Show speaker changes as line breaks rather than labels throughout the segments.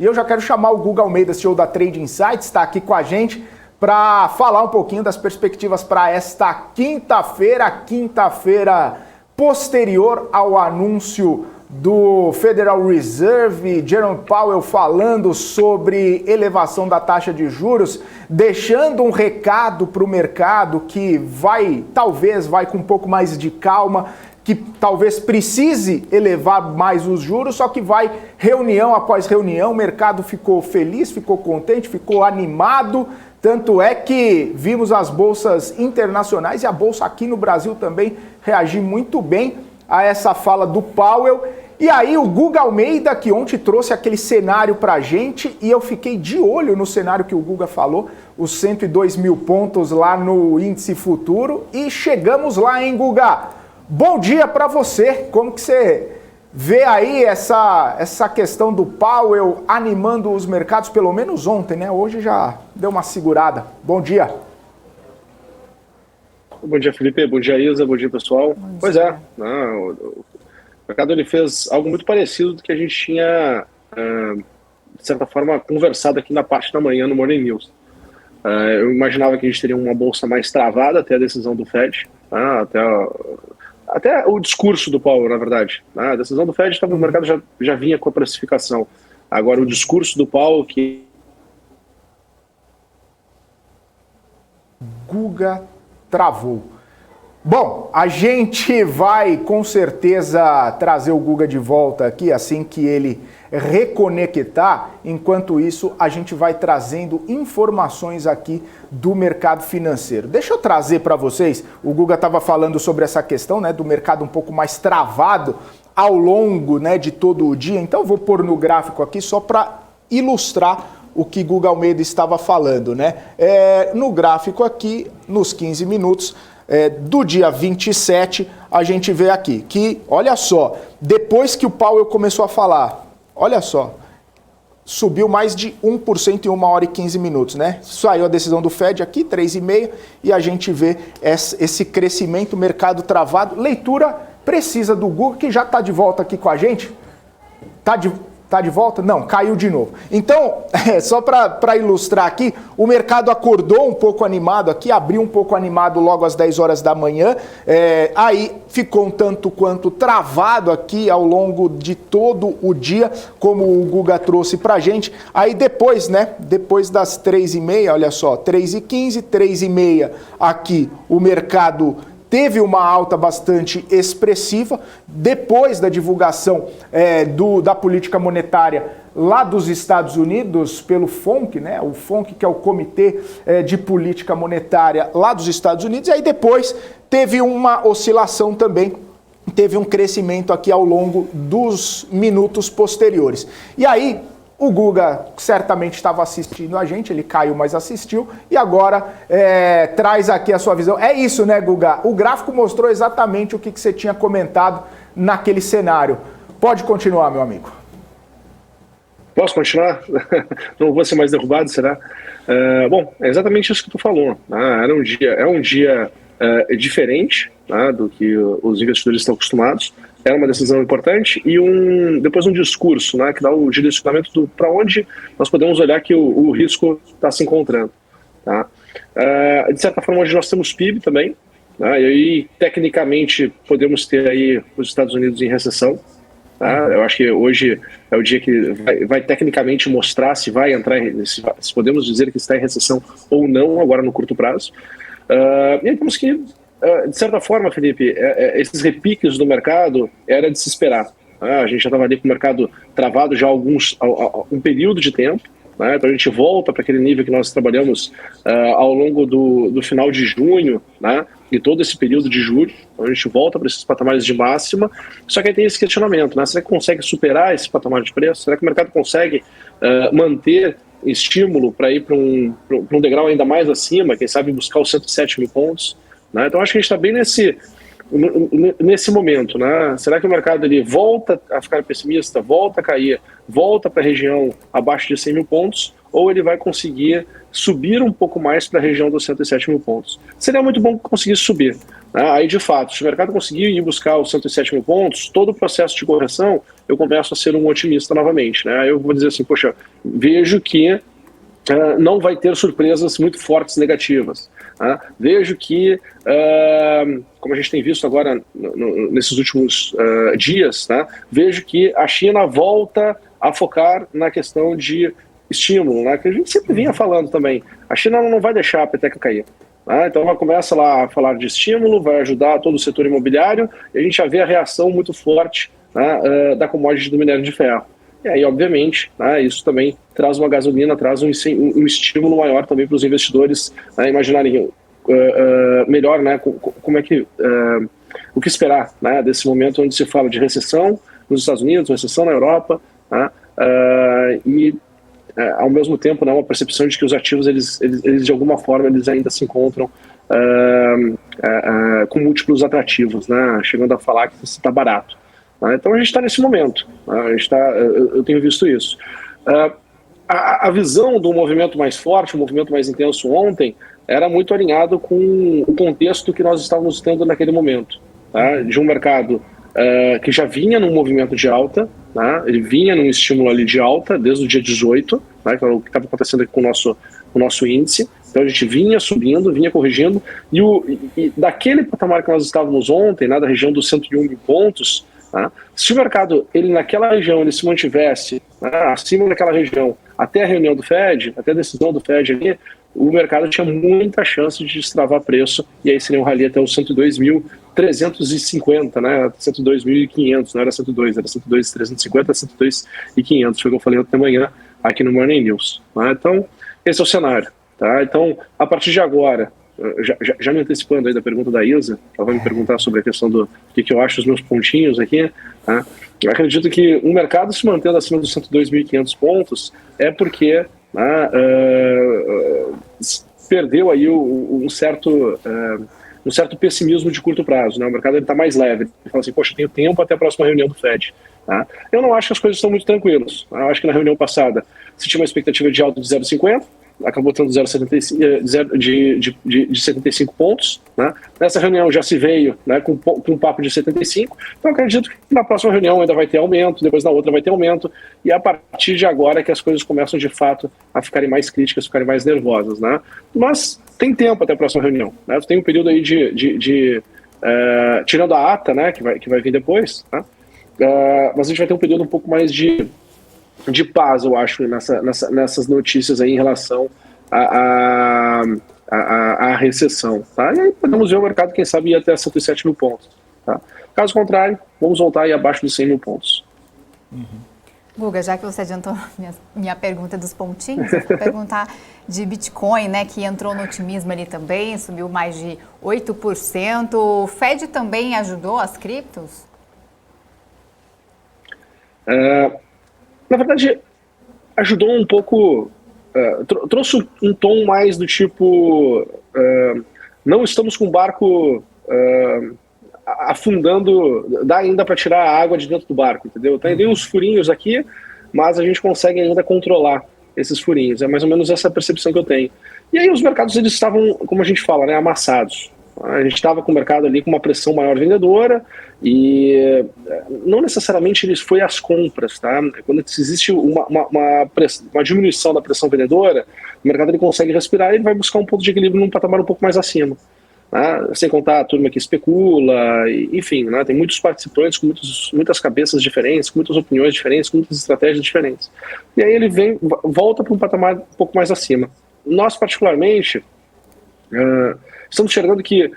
E eu já quero chamar o Guga Almeida, CEO da Trade Insights, está aqui com a gente para falar um pouquinho das perspectivas para esta quinta-feira posterior ao anúncio do Federal Reserve, Jerome Powell falando sobre elevação da taxa de juros, deixando um recado para o mercado que talvez vai com um pouco mais de calma, que talvez precise elevar mais os juros, só que vai reunião após reunião, o mercado ficou feliz, ficou contente, ficou animado, tanto é que vimos as bolsas internacionais e a bolsa aqui no Brasil também reagir muito bem a essa fala do Powell. E aí o Guga Almeida, que ontem trouxe aquele cenário pra gente, e eu fiquei de olho no cenário que o Guga falou, os 102 mil pontos lá no índice futuro, e chegamos lá, hein, Guga? Bom dia para você, como que você vê aí essa questão do Powell animando os mercados, pelo menos ontem, né? Hoje já deu uma segurada. Bom dia.
Bom dia, Felipe. Bom dia, Isa. Bom dia, pessoal. Pois é, o mercado ele fez algo muito parecido do que a gente tinha, de certa forma, conversado aqui na parte da manhã no Morning News. Eu imaginava que a gente teria uma bolsa mais travada até a decisão do Fed, até o discurso do Powell, na verdade. A decisão do Fed, o mercado já vinha com a precificação. Agora, o discurso do Powell que...
Guga travou. Bom, a gente vai com certeza trazer o Guga de volta aqui assim que ele reconectar. Enquanto isso, a gente vai trazendo informações aqui do mercado financeiro. Deixa eu trazer para vocês, o Guga estava falando sobre essa questão, né, do mercado um pouco mais travado ao longo, né, de todo o dia. Então eu vou pôr no gráfico aqui só para ilustrar o que Guga Almeida estava falando, né? No gráfico aqui, nos 15 minutos, do dia 27, a gente vê aqui que, olha só, depois que o Powell começou a falar, olha só, subiu mais de 1% em 1 hora e 15 minutos, né? Saiu a decisão do Fed aqui, 3,5%, e a gente vê esse crescimento, mercado travado. Leitura precisa do Guga, que já está de volta aqui com a gente. Tá de volta? Não, caiu de novo. Então, só para ilustrar aqui, o mercado acordou um pouco animado aqui, abriu um pouco animado logo às 10 horas da manhã, aí ficou um tanto quanto travado aqui ao longo de todo o dia, como o Guga trouxe pra gente. Aí depois, né, depois das 3,5, olha só, 3,15, 3,5 aqui, o mercado teve uma alta bastante expressiva depois da divulgação da política monetária lá dos Estados Unidos pelo FONC, né? O FONC, que é o Comitê de Política Monetária lá dos Estados Unidos, e aí depois teve uma oscilação também, teve um crescimento aqui ao longo dos minutos posteriores. E aí, o Guga certamente estava assistindo a gente, ele caiu, mas assistiu, e agora traz aqui a sua visão. É isso, né, Guga? O gráfico mostrou exatamente o que você tinha comentado naquele cenário. Pode continuar, meu amigo.
Posso continuar? Não vou ser mais derrubado, será? Bom, é exatamente isso que tu falou. É um dia diferente, do que os investidores estão acostumados. É uma decisão importante e depois um discurso, né, que dá o direcionamento para onde nós podemos olhar que o risco está se encontrando. Tá? De certa forma, hoje nós temos PIB também, né, e aí, tecnicamente, podemos ter aí os Estados Unidos em recessão. Tá? Eu acho que hoje é o dia que vai tecnicamente mostrar se vai entrar, se podemos dizer que está em recessão ou não, agora no curto prazo. E aí temos que, de certa forma, Felipe, esses repiques do mercado era de se esperar. A gente já estava ali com o mercado travado já há um período de tempo, né? Então a gente volta para aquele nível que nós trabalhamos ao longo do final de junho, né? E todo esse período de julho. Então a gente volta para esses patamares de máxima, só que aí tem esse questionamento, né? Será que consegue superar esse patamar de preço? Será que o mercado consegue manter estímulo para ir para um degrau ainda mais acima, quem sabe buscar os 107 mil pontos? Né? Então acho que a gente está bem nesse momento, né? Será que o mercado ele volta a ficar pessimista, volta a cair, volta para a região abaixo de 100 mil pontos, ou ele vai conseguir subir um pouco mais para a região dos 107 mil pontos? Seria muito bom conseguir subir, né? Aí, de fato, se o mercado conseguir ir buscar os 107 mil pontos, todo o processo de correção, eu começo a ser um otimista novamente, né? Aí eu vou dizer assim, poxa, vejo que não vai ter surpresas muito fortes negativas. Vejo que, como a gente tem visto agora nesses últimos dias, vejo que a China volta a focar na questão de estímulo, que a gente sempre vinha falando também. A China não vai deixar a peteca cair. Então ela começa lá a falar de estímulo, vai ajudar todo o setor imobiliário, e a gente já vê a reação muito forte da commodity do minério de ferro. E aí, obviamente, isso também traz uma gasolina, traz um estímulo maior também para os investidores imaginarem melhor, como é que o que esperar, desse momento onde se fala de recessão nos Estados Unidos, recessão na Europa, e ao mesmo tempo uma percepção de que os ativos eles de alguma forma eles ainda se encontram com múltiplos atrativos, chegando a falar que está barato. Então a gente está nesse momento, eu tenho visto isso. A visão do movimento mais forte, o movimento mais intenso ontem, era muito alinhado com o contexto que nós estávamos tendo naquele momento, de um mercado que já vinha num movimento de alta, ele vinha num estímulo ali de alta desde o dia 18, que é o que estava acontecendo aqui com o nosso índice. Então a gente vinha subindo, vinha corrigindo, e daquele patamar que nós estávamos ontem, da região dos 101 mil pontos, se o mercado ele naquela região ele se mantivesse acima daquela região até a reunião do Fed, até a decisão do Fed ali, o mercado tinha muita chance de destravar preço, e aí seria um rally até os 102.350, 102.500, não era 102, era 102.350, 102.500, foi o que eu falei ontem de manhã aqui no Morning News. Então, esse é o cenário. Então, a partir de agora, já me antecipando aí da pergunta da Ilza, ela vai me perguntar sobre a questão do que eu acho os meus pontinhos aqui, eu acredito que o mercado se mantendo acima dos 102.500 pontos é porque perdeu aí um certo pessimismo de curto prazo, O mercado está mais leve, ele fala assim, poxa, eu tenho tempo até a próxima reunião do Fed. Eu não acho que as coisas estão muito tranquilas. Eu acho que na reunião passada se tinha uma expectativa de alta de 0,50, acabou tendo 0,75 de 75 pontos. Nessa reunião já se veio com um papo de 75, então acredito que na próxima reunião ainda vai ter aumento, depois na outra vai ter aumento, e a partir de agora é que as coisas começam de fato a ficarem mais críticas, ficarem mais nervosas. Mas tem tempo até a próxima reunião. Tem um período aí tirando a ata, que vai vir depois, mas a gente vai ter um período um pouco mais de paz, eu acho, nessas notícias aí em relação à recessão. E aí podemos ver o mercado, quem sabe, ir até 107 mil pontos. Caso contrário, vamos voltar aí abaixo dos 100 mil pontos.
Guga, já que você adiantou minha pergunta dos pontinhos, eu vou perguntar de Bitcoin, que entrou no otimismo ali também, subiu mais de 8%. O Fed também ajudou as criptos?
Na verdade, ajudou um pouco, trouxe um tom mais do tipo, não estamos com o barco afundando, dá ainda para tirar a água de dentro do barco, entendeu? Tem uns furinhos aqui, mas a gente consegue ainda controlar esses furinhos, é mais ou menos essa percepção que eu tenho. E aí os mercados, eles estavam, como a gente fala, amassados. A gente estava com o mercado ali com uma pressão maior vendedora e não necessariamente ele foi às compras, Quando existe uma diminuição da pressão vendedora, o mercado ele consegue respirar e ele vai buscar um ponto de equilíbrio num patamar um pouco mais acima. Sem contar a turma que especula, enfim, tem muitos participantes com muitas cabeças diferentes, com muitas opiniões diferentes, com muitas estratégias diferentes. E aí ele volta para um patamar um pouco mais acima. Nós, particularmente, estamos enxergando que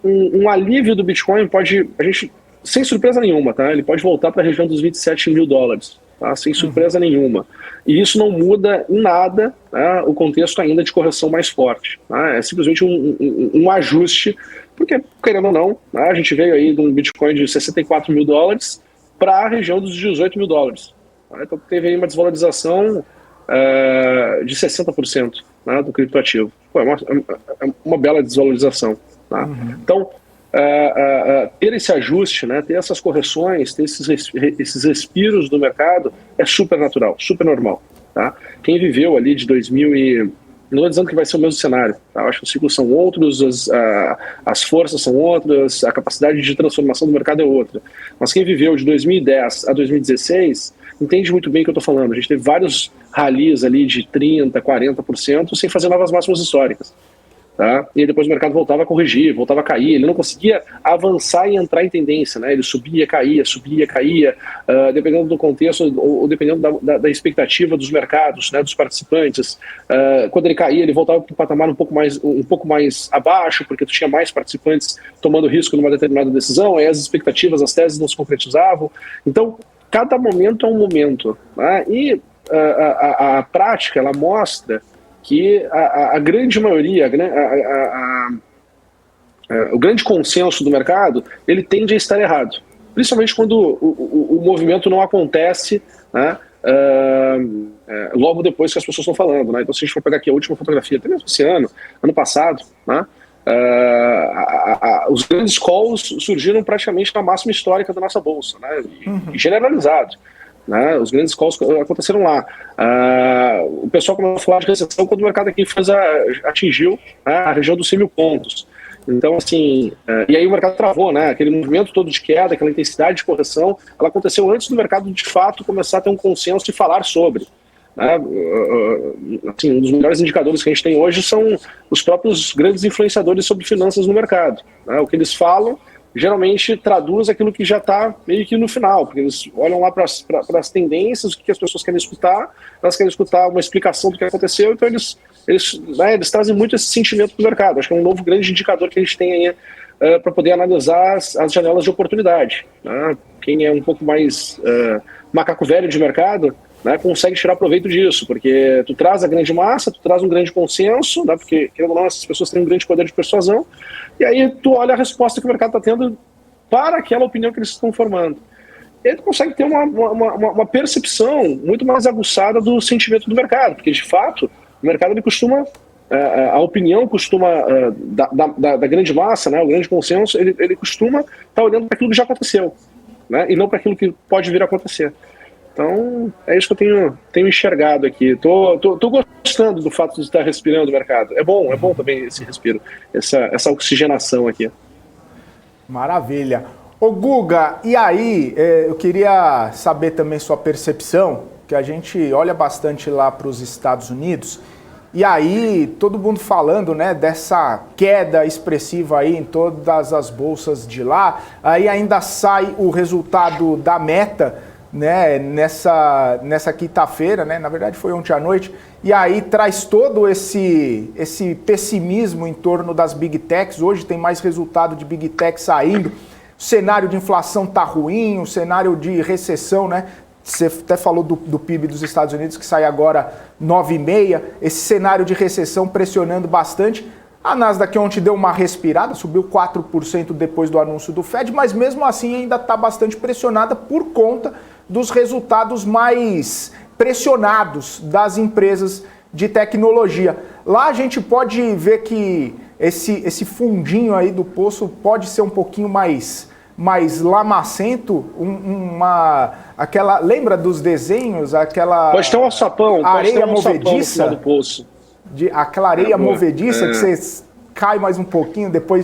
um alívio do Bitcoin pode, a gente, sem surpresa nenhuma, ele pode voltar para a região dos 27 mil dólares, sem surpresa nenhuma. E isso não muda em nada o contexto ainda de correção mais forte. É simplesmente um ajuste, porque, querendo ou não, a gente veio aí de um Bitcoin de 64 mil dólares para a região dos 18 mil dólares. Então teve aí uma desvalorização de 60%. Do criptoativo. É uma bela desvalorização. Então, ter esse ajuste, né, ter essas correções, ter esses respiros do mercado é super natural, super normal. Tá? Quem viveu ali de 2000 e... Não estou dizendo que vai ser o mesmo cenário. Tá? Eu acho que os ciclos são outros, as forças são outras, a capacidade de transformação do mercado é outra. Mas quem viveu de 2010 a 2016 entende muito bem o que eu estou falando. A gente teve vários rallies ali de 30%, 40% sem fazer novas máximas históricas. Tá? E aí depois o mercado voltava a corrigir, voltava a cair, ele não conseguia avançar e entrar em tendência, né? Ele subia, caía, dependendo do contexto ou dependendo da expectativa dos mercados, né? Dos participantes. Quando ele caía, ele voltava para um patamar um pouco mais abaixo, porque tu tinha mais participantes tomando risco numa determinada decisão, aí as expectativas, as teses não se concretizavam. Então, cada momento é um momento, né? E a prática, ela mostra que a grande maioria, o grande consenso do mercado, ele tende a estar errado. Principalmente quando o movimento não acontece, né, logo depois que as pessoas estão falando. Né? Então, se a gente for pegar aqui a última fotografia, até mesmo esse ano passado, né, os grandes calls surgiram praticamente na máxima histórica da nossa bolsa, né, e generalizado. Né, os grandes calls aconteceram lá. O pessoal começou a falar de recessão quando o mercado aqui atingiu, né, a região dos 100.000 pontos. Então, assim, e aí o mercado travou, né? Aquele movimento todo de queda, aquela intensidade de correção, ela aconteceu antes do mercado, de fato, começar a ter um consenso e falar sobre. Né? Assim, um dos melhores indicadores que a gente tem hoje são os próprios grandes influenciadores sobre finanças no mercado. Né? O que eles falam geralmente traduz aquilo que já está meio que no final, porque eles olham lá para as tendências, o que as pessoas querem escutar, elas querem escutar uma explicação do que aconteceu, então eles trazem muito esse sentimento do mercado. Acho que é um novo grande indicador que a gente tem aí para poder analisar as janelas de oportunidade. Né? Quem é um pouco mais macaco velho de mercado, né, consegue tirar proveito disso, porque tu traz a grande massa, tu traz um grande consenso, né, porque, querendo ou não, essas pessoas têm um grande poder de persuasão, e aí tu olha a resposta que o mercado está tendo para aquela opinião que eles estão formando. E aí tu consegue ter uma percepção muito mais aguçada do sentimento do mercado, porque, de fato, o mercado ele costuma, a opinião costuma, da grande massa, né, o grande consenso, ele costuma estar olhando para aquilo que já aconteceu, né, e não para aquilo que pode vir a acontecer. Então, é isso que eu tenho enxergado aqui. Tô gostando do fato de estar respirando o mercado. É bom também esse respiro, essa oxigenação aqui.
Maravilha. Ô Guga, e aí, eu queria saber também sua percepção, que a gente olha bastante lá para os Estados Unidos, e aí todo mundo falando, né, dessa queda expressiva aí em todas as bolsas de lá, aí ainda sai o resultado da Meta, né, nessa quinta-feira, né, na verdade foi ontem à noite, e aí traz todo esse pessimismo em torno das Big Techs. Hoje tem mais resultado de Big Tech saindo, o cenário de inflação tá ruim, o cenário de recessão, né, você até falou do PIB dos Estados Unidos, que sai agora 9,5%, esse cenário de recessão pressionando bastante. A Nasdaq ontem deu uma respirada, subiu 4% depois do anúncio do Fed, mas mesmo assim ainda está bastante pressionada por conta dos resultados mais pressionados das empresas de tecnologia. Lá a gente pode ver que esse fundinho aí do poço pode ser um pouquinho mais lamacento, lembra dos desenhos, aquela
pode ter um alçapão,
areia movediça
do poço.
Aquela areia movediça que você cai mais um pouquinho depois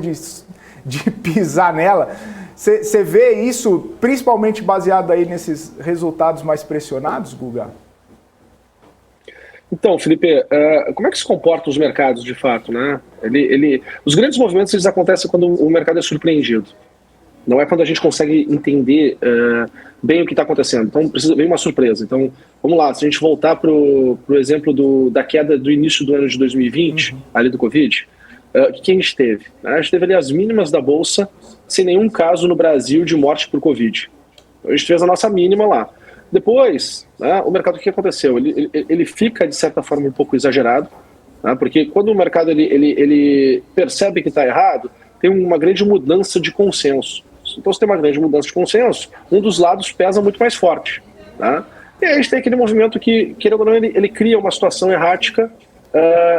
de pisar nela. Você vê isso principalmente baseado aí nesses resultados mais pressionados, Guga?
Então, Felipe, como é que se comportam os mercados de fato, né? Os grandes movimentos eles acontecem quando o mercado é surpreendido. Não é quando a gente consegue entender bem o que está acontecendo. Então, vem uma surpresa. Então, vamos lá, se a gente voltar para o exemplo da queda do início do ano de 2020, ali do Covid, o que a gente teve? A gente teve ali as mínimas da Bolsa, sem nenhum caso no Brasil de morte por Covid. Então, a gente fez a nossa mínima lá. Depois, né, o mercado, o que aconteceu? Ele fica, de certa forma, um pouco exagerado, né, porque quando o mercado ele percebe que está errado, tem uma grande mudança de consenso. Então, se tem uma grande mudança de consenso, um dos lados pesa muito mais forte. Né? E aí a gente tem aquele movimento que, querendo ou não, ele cria uma situação errática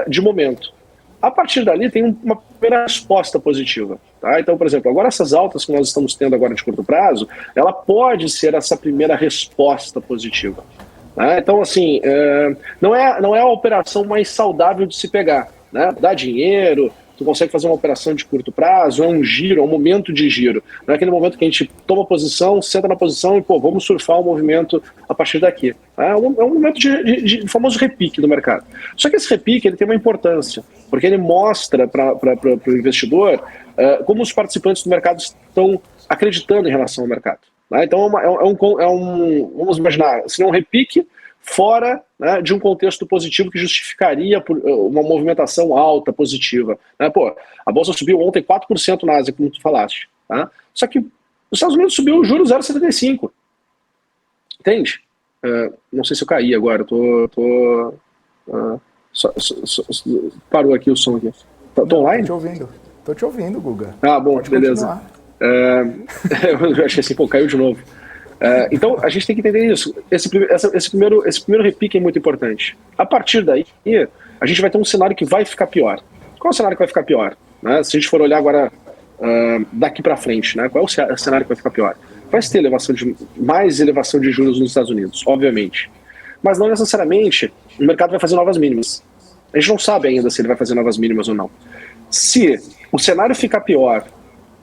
de momento. A partir dali tem uma primeira resposta positiva. Tá? Então, por exemplo, agora essas altas que nós estamos tendo agora de curto prazo, ela pode ser essa primeira resposta positiva. Tá? Então, assim, não é a operação mais saudável de se pegar. Né? Dá dinheiro, tu consegue fazer uma operação de curto prazo, é um giro, é um momento de giro. Não é aquele momento que a gente toma posição, senta na posição e, vamos surfar o movimento a partir daqui. É um momento de famoso repique do mercado. Só que esse repique ele tem uma importância, porque ele mostra para o investidor como os participantes do mercado estão acreditando em relação ao mercado. Né? Então, vamos imaginar, se não um repique, fora, né, de um contexto positivo que justificaria uma movimentação alta, positiva. Né? A Bolsa subiu ontem 4% na Ásia, como tu falaste. Tá? Só que os Estados Unidos subiu o juro 0,75. Entende? Não sei se eu caí agora. Parou aqui o som aqui. Tô online?
Tô te ouvindo, Guga.
Bom, pode beleza. Eu achei assim, caiu de novo. Então, a gente tem que entender isso. Esse primeiro repique é muito importante. A partir daí, a gente vai ter um cenário que vai ficar pior. Qual é o cenário que vai ficar pior? Né? Se a gente for olhar agora daqui para frente, né? Qual é o cenário que vai ficar pior? Vai ter mais elevação de juros nos Estados Unidos, obviamente. Mas não necessariamente o mercado vai fazer novas mínimas. A gente não sabe ainda se ele vai fazer novas mínimas ou não. Se o cenário ficar pior,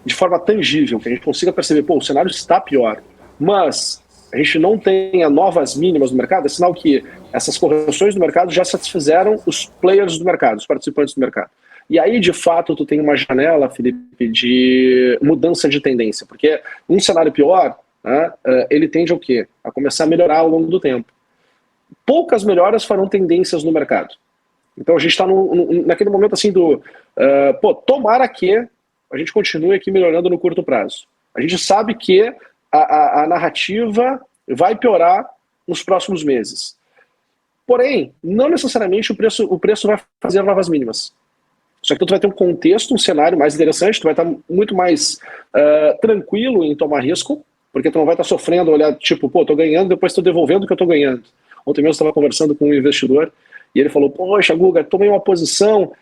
de forma tangível, que a gente consiga perceber, o cenário está pior, mas a gente não tenha novas mínimas no mercado, é sinal que essas correções do mercado já satisfizeram os players do mercado, os participantes do mercado. E aí, de fato, tu tem uma janela, Felipe, de mudança de tendência, porque um cenário pior, né, ele tende ao quê? A começar a melhorar ao longo do tempo. Poucas melhoras farão tendências no mercado. Então a gente está naquele momento assim tomara que a gente continue aqui melhorando no curto prazo. A gente sabe que a narrativa vai piorar nos próximos meses. Porém, não necessariamente o preço vai fazer novas mínimas. Só que tu vai ter um contexto, um cenário mais interessante, tu vai estar muito mais tranquilo em tomar risco, porque tu não vai estar sofrendo, olhar tipo, tô ganhando, depois tô devolvendo o que eu tô ganhando. Ontem mesmo eu estava conversando com um investidor e ele falou, poxa, Guga, tomei uma posição,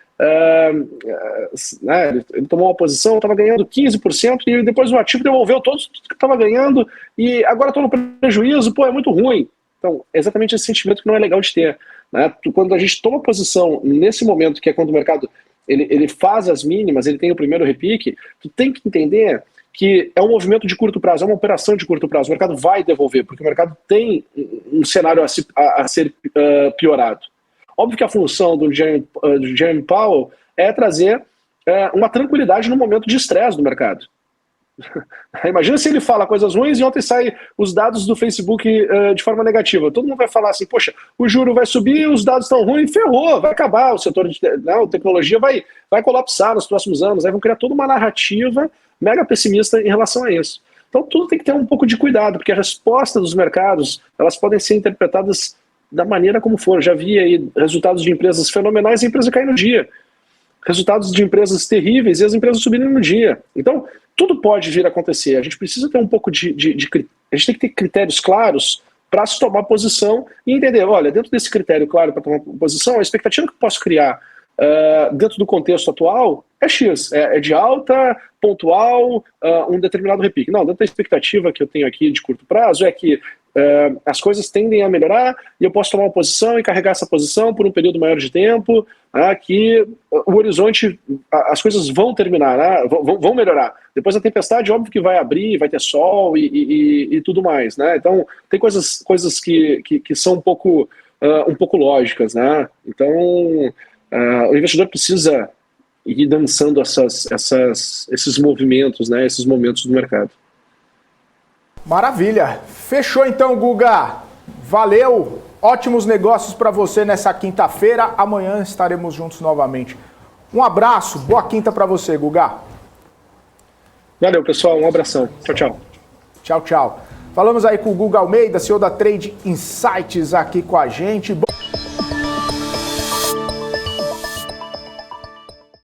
ele tomou uma posição, estava ganhando 15% e depois o ativo devolveu tudo que estava ganhando e agora estou no prejuízo, é muito ruim. Então, é exatamente esse sentimento que não é legal de ter. Né? Quando a gente toma posição nesse momento, que é quando o mercado ele faz as mínimas, ele tem o primeiro repique, tu tem que entender que é um movimento de curto prazo, é uma operação de curto prazo, o mercado vai devolver, porque o mercado tem um cenário a ser piorado. Óbvio que a função do Jeremy Powell é trazer uma tranquilidade no momento de estresse do mercado. Imagina se ele fala coisas ruins e ontem saem os dados do Facebook de forma negativa. Todo mundo vai falar assim, poxa, o juro vai subir, os dados estão ruins, ferrou, vai acabar, o setor de tecnologia vai colapsar nos próximos anos, aí vão criar toda uma narrativa mega pessimista em relação a isso. Então tudo tem que ter um pouco de cuidado, porque a resposta dos mercados, elas podem ser interpretadas da maneira como for. Já vi aí resultados de empresas fenomenais e a empresa cair no dia. Resultados de empresas terríveis e as empresas subirem no dia. Então, tudo pode vir a acontecer. A gente precisa ter um pouco a gente tem que ter critérios claros para se tomar posição e entender, olha, dentro desse critério claro para tomar posição, a expectativa que eu posso criar dentro do contexto atual é X, é de alta, pontual, um determinado repique. Não, dentro da expectativa que eu tenho aqui de curto prazo é que as coisas tendem a melhorar e eu posso tomar uma posição e carregar essa posição por um período maior de tempo, que o horizonte, as coisas vão terminar, né, vão melhorar. Depois da tempestade, óbvio que vai abrir, vai ter sol e tudo mais. Né? Então, tem coisas que são um pouco lógicas. Né? Então, o investidor precisa ir dançando esses movimentos, né, esses momentos do mercado.
Maravilha. Fechou então, Guga. Valeu. Ótimos negócios para você nessa quinta-feira. Amanhã estaremos juntos novamente. Um abraço. Boa quinta para você, Guga.
Valeu, pessoal. Um abração. Tchau, tchau.
Tchau, tchau. Falamos aí com o Guga Almeida, CEO da Trade Insights, aqui com a gente. Bom,